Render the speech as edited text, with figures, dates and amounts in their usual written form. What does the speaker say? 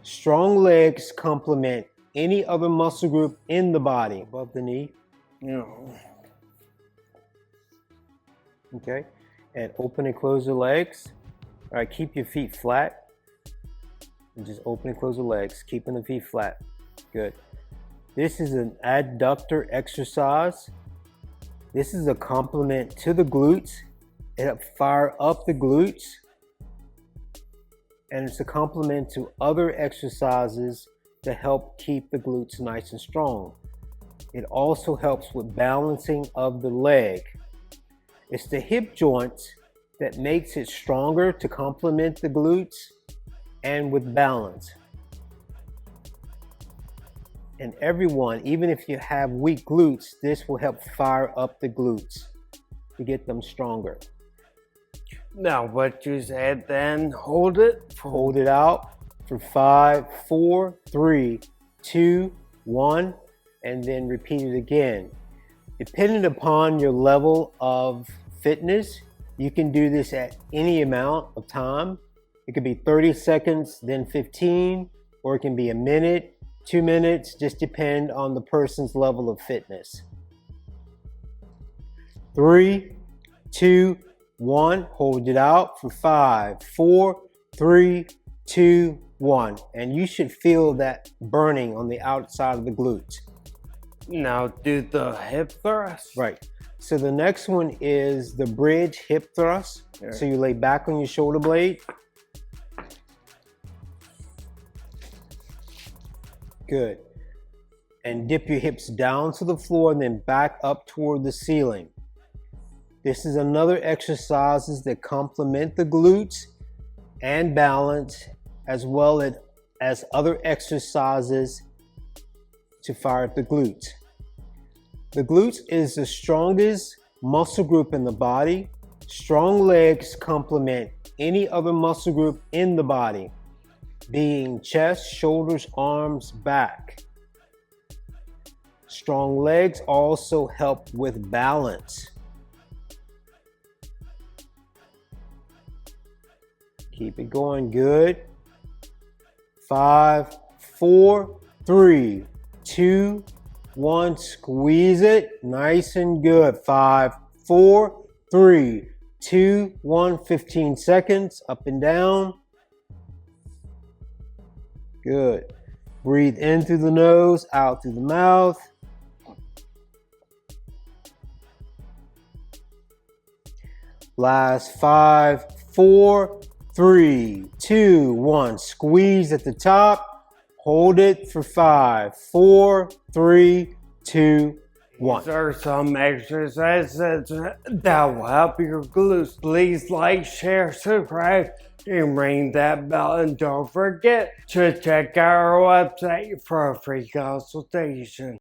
Strong legs complement any other muscle group in the body. Above the knee. Okay. And open and close the legs. All right, keep your feet flat. And just open and close the legs, keeping the feet flat. Good. This is an adductor exercise. This is a complement to the glutes. It helps fire up the glutes. And it's a complement to other exercises to help keep the glutes nice and strong. It also helps with balancing of the leg. It's the hip joint that makes it stronger to complement the glutes and with balance. And everyone, even if you have weak glutes, this will help fire up the glutes to get them stronger. Now what you said then, hold it. Hold it out for 5, 4, 3, 2, 1, and then repeat it again. Depending upon your level of fitness, you can do this at any amount of time. It could be 30 seconds, then 15, or it can be a minute, 2 minutes, just depend on the person's level of fitness. 3, 2, 1, hold it out for 5, 4, 3, 2, 1. And you should feel that burning on the outside of the glutes. Now do the hip thrust. Right. So the next one is the bridge hip thrust. Okay. So you lay back on your shoulder blade. Good. And dip your hips down to the floor and then back up toward the ceiling. This is another exercises that complement the glutes and balance, as well as other exercises to fire up the glutes. The glutes is the strongest muscle group in the body. Strong legs complement any other muscle group in the body, being chest, shoulders, arms, back. Strong legs also help with balance. Keep it going, good. 5, 4, 3, 2, 1, squeeze it, nice and good. 5, 4, 3, 2, 1, 15 seconds, up and down. Good. Breathe in through the nose, out through the mouth. Last 5, 4, 3, 2, 1. Squeeze at the top. Hold it for 5, 4, 3, 2, 1. These are some exercises that will help your glutes. Please like, share, subscribe, and ring that bell. And don't forget to check out our website for a free consultation.